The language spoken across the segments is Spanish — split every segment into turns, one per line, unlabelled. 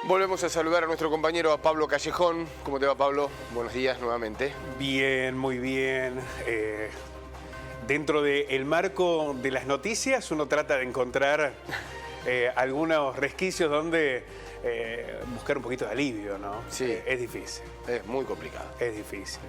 Volvemos a saludar a nuestro compañero a Pablo Callejón. ¿Cómo te va, Pablo? Buenos días nuevamente.
Bien, muy bien. Dentro del marco de las noticias uno trata de encontrar algunos resquicios donde buscar un poquito de alivio, ¿no?
Sí.
Es difícil.
Es muy complicado.
Es difícil.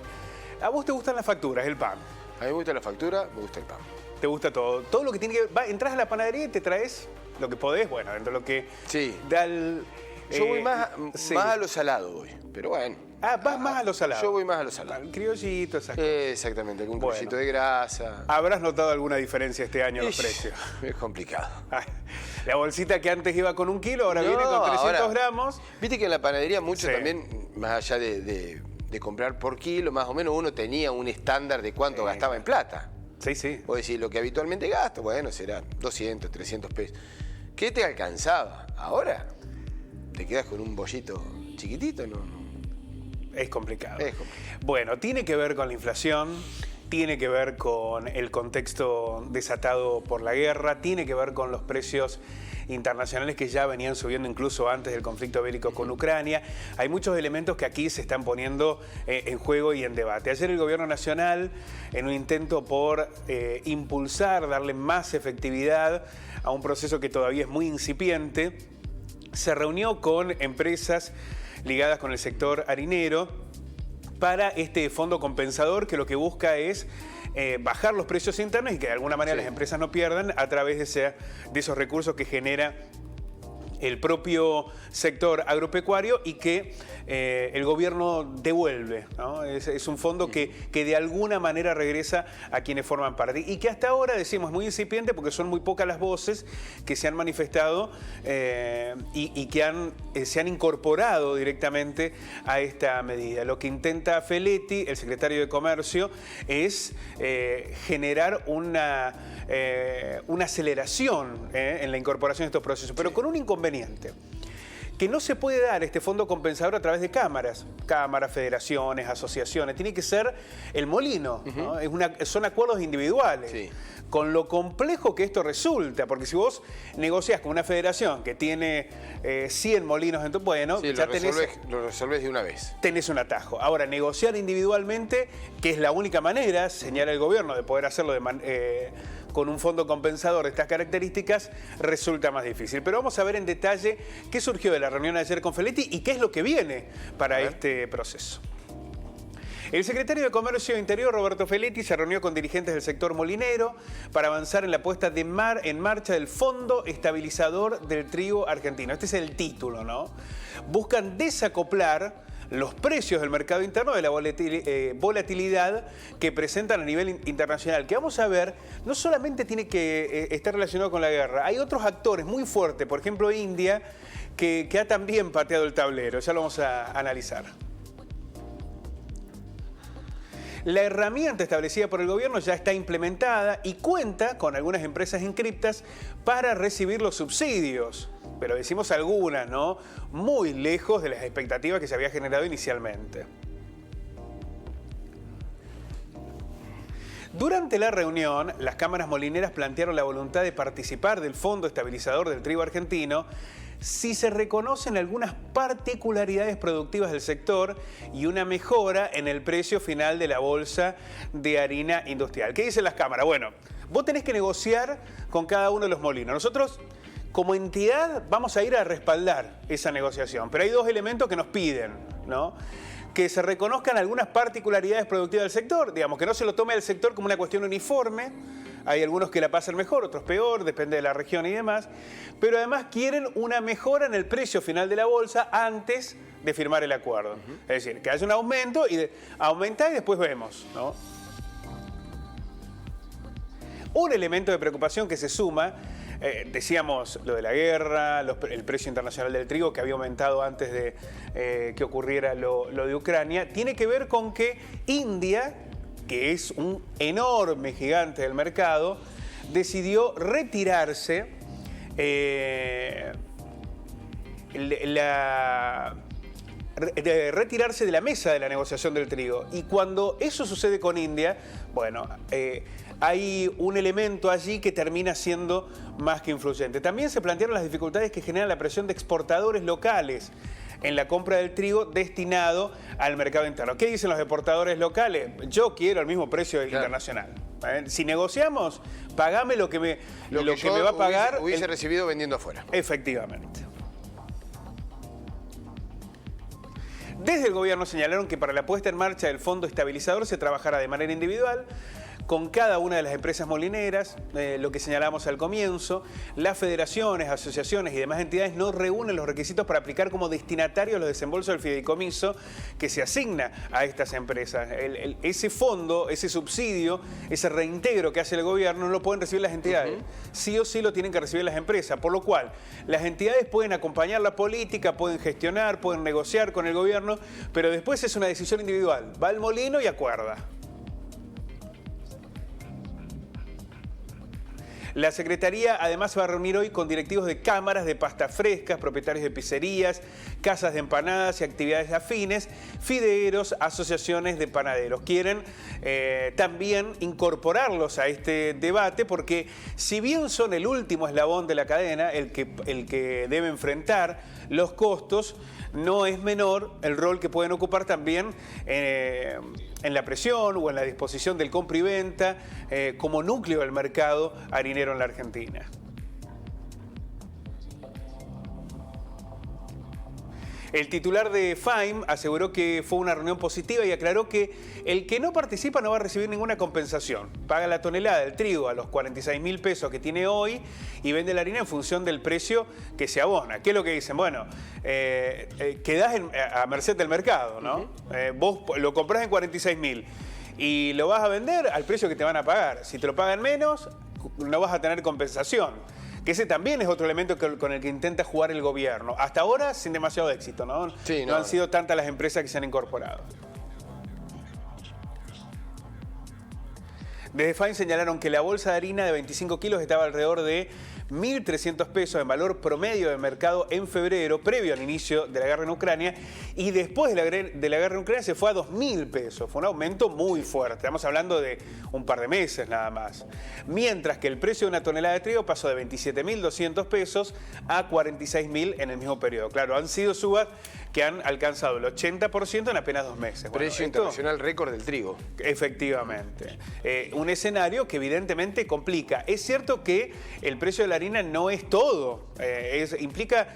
¿A vos te gustan las facturas, el pan?
A mí me gusta la factura, me gusta el pan.
¿Te gusta todo? Todo lo que tiene que... entras a la panadería y te traes lo que podés, bueno, dentro de lo que...
Sí.
Da el,
Yo voy más
sí.
a lo salado hoy, pero bueno.
Ah, vas más a lo salado.
Yo voy más a lo salado.
Al criollito, esas cosas.
Exactamente, con un poquito de grasa.
¿Habrás notado alguna diferencia este año en los precios?
Es complicado.
La bolsita que antes iba con 1 kilo, ahora viene con 300 gramos.
Viste que en la panadería mucho
Sí.
también, más allá de comprar por kilo, más o menos uno tenía un estándar de cuánto gastaba en plata.
Sí, sí.
O decir, lo que habitualmente gasto, bueno, será 200, 300 pesos. ¿Qué te alcanzaba? Ahora te quedas con un bollito chiquitito, ¿no?
Es complicado.
Es complicado.
Bueno, tiene que ver con la inflación, tiene que ver con el contexto desatado por la guerra, tiene que ver con los precios internacionales que ya venían subiendo incluso antes del conflicto bélico con Ucrania. Hay muchos elementos que aquí se están poniendo en juego y en debate. Ayer el gobierno nacional, en un intento por impulsar, darle más efectividad a un proceso que todavía es muy incipiente, se reunió con empresas ligadas con el sector harinero para este fondo compensador que lo que busca es bajar los precios internos y que de alguna manera las empresas no pierdan a través de esos recursos que genera el propio sector agropecuario y que el gobierno devuelve, ¿no? Es un fondo que de alguna manera regresa a quienes forman parte y que hasta ahora, decimos, muy incipiente porque son muy pocas las voces que se han manifestado y que se han incorporado directamente a esta medida. Lo que intenta Feletti, el secretario de Comercio, es generar una aceleración en la incorporación de estos procesos, pero con un inconveniente, que no se puede dar este fondo compensador a través de cámaras, federaciones, asociaciones, tiene que ser el molino, ¿no? Son acuerdos individuales. Sí. Con lo complejo que esto resulta, porque si vos negociás con una federación que tiene 100 molinos en tu... Bueno,
sí,
ya
lo resolvés de una vez.
Tenés un atajo. Ahora, negociar individualmente, que es la única manera, señala el gobierno, de poder hacerlo con un fondo compensador de estas características, resulta más difícil. Pero vamos a ver en detalle qué surgió de la reunión de ayer con Feletti y qué es lo que viene para este proceso. El secretario de Comercio e Interior, Roberto Feletti, se reunió con dirigentes del sector molinero para avanzar en la puesta en marcha del Fondo Estabilizador del Trigo Argentino. Este es el título, ¿no? Buscan desacoplar los precios del mercado interno de la volatilidad que presentan a nivel internacional, que vamos a ver, no solamente tiene que estar relacionado con la guerra, hay otros actores muy fuertes, por ejemplo India, que ha también pateado el tablero, ya lo vamos a analizar. La herramienta establecida por el gobierno ya está implementada y cuenta con algunas empresas inscriptas para recibir los subsidios. Pero decimos algunas, ¿no? Muy lejos de las expectativas que se había generado inicialmente. Durante la reunión, las cámaras molineras plantearon la voluntad de participar del Fondo Estabilizador del Trigo Argentino si se reconocen algunas particularidades productivas del sector y una mejora en el precio final de la bolsa de harina industrial. ¿Qué dicen las cámaras? Bueno, vos tenés que negociar con cada uno de los molinos. Nosotros, como entidad, vamos a ir a respaldar esa negociación, pero hay dos elementos que nos piden, ¿no? Que se reconozcan algunas particularidades productivas del sector, digamos, que no se lo tome al sector como una cuestión uniforme. Hay algunos que la pasan mejor, otros peor, depende de la región y demás, pero además quieren una mejora en el precio final de la bolsa antes de firmar el acuerdo. Es decir, que haya un aumento y aumentar y después vemos, ¿no? Un elemento de preocupación que se suma, decíamos lo de la guerra, el precio internacional del trigo que había aumentado antes de que ocurriera lo de Ucrania, tiene que ver con que India, que es un enorme gigante del mercado, decidió retirarse retirarse de la mesa de la negociación del trigo. Y cuando eso sucede con India, bueno, hay un elemento allí que termina siendo más que influyente. También se plantearon las dificultades que genera la presión de exportadores locales en la compra del trigo destinado al mercado interno. ¿Qué dicen los exportadores locales? Yo quiero el mismo precio del internacional. Si negociamos, pagame lo que me va a pagar.
Hubiese recibido vendiendo afuera.
Efectivamente. Desde el gobierno señalaron que para la puesta en marcha del fondo estabilizador se trabajará de manera individual con cada una de las empresas molineras, lo que señalamos al comienzo. Las federaciones, asociaciones y demás entidades no reúnen los requisitos para aplicar como destinatarios los desembolsos del fideicomiso que se asigna a estas empresas. Ese fondo, ese subsidio, ese reintegro que hace el gobierno no lo pueden recibir las entidades. Sí o sí lo tienen que recibir las empresas, por lo cual las entidades pueden acompañar la política, pueden gestionar, pueden negociar con el gobierno, pero después es una decisión individual. Va al molino y acuerda. La Secretaría además se va a reunir hoy con directivos de cámaras de pastas frescas, propietarios de pizzerías, casas de empanadas y actividades afines, fideros, asociaciones de panaderos. Quieren también incorporarlos a este debate porque si bien son el último eslabón de la cadena, el que debe enfrentar los costos, no es menor el rol que pueden ocupar también en la presión o en la disposición del compra y venta como núcleo del mercado harinero en la Argentina. El titular de FAIM aseguró que fue una reunión positiva y aclaró que el que no participa no va a recibir ninguna compensación. Paga la tonelada del trigo a los 46.000 pesos que tiene hoy y vende la harina en función del precio que se abona. ¿Qué es lo que dicen? Bueno, quedás a merced del mercado, ¿no? Vos lo comprás en 46.000 y lo vas a vender al precio que te van a pagar. Si te lo pagan menos, no vas a tener compensación. Que ese también es otro elemento con el que intenta jugar el gobierno. Hasta ahora sin demasiado éxito, ¿no? Sí, no han sido tantas las empresas que se han incorporado. Desde FAIM señalaron que la bolsa de harina de 25 kilos estaba alrededor de 1.300 pesos en valor promedio de mercado en febrero, previo al inicio de la guerra en Ucrania, y después de la guerra en Ucrania se fue a 2.000 pesos. Fue un aumento muy fuerte, estamos hablando de un par de meses nada más. Mientras que el precio de una tonelada de trigo pasó de 27.200 pesos a 46.000 en el mismo periodo. Claro, han sido subas que han alcanzado el 80% en apenas 2 meses.
Precio internacional récord del trigo.
Efectivamente. Un escenario que evidentemente complica. Es cierto que el precio de la harina no es todo. Implica,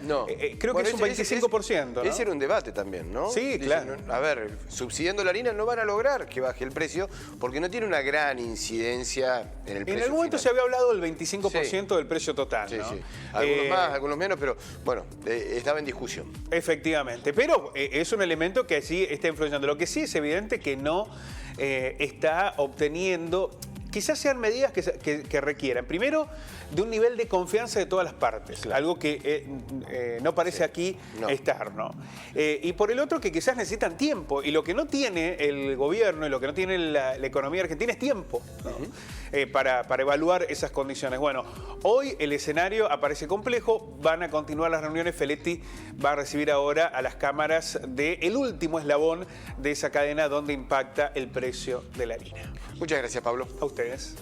creo que es un 25%. ¿no?
Ese era un debate también, ¿no?
Sí, claro.
A ver, subsidiando la harina no van a lograr que baje el precio porque no tiene una gran incidencia en el precio.
En algún momento se había hablado del 25% del precio total,
Sí,
¿no?
sí. Algunos más, algunos menos, pero bueno, estaba en discusión.
Efectivamente. Pero es un elemento que sí está influyendo. Lo que sí es evidente que no está obteniendo, quizás sean medidas que requieran, primero, de un nivel de confianza de todas las partes, claro. Algo que no parece aquí estar, ¿no? Y por el otro, que quizás necesitan tiempo, y lo que no tiene el gobierno y lo que no tiene la economía argentina es tiempo, ¿no? Para evaluar esas condiciones. Bueno, hoy el escenario aparece complejo, van a continuar las reuniones, Feletti va a recibir ahora a las cámaras del último eslabón de esa cadena donde impacta el precio de la harina.
Muchas gracias, Pablo.
A ustedes.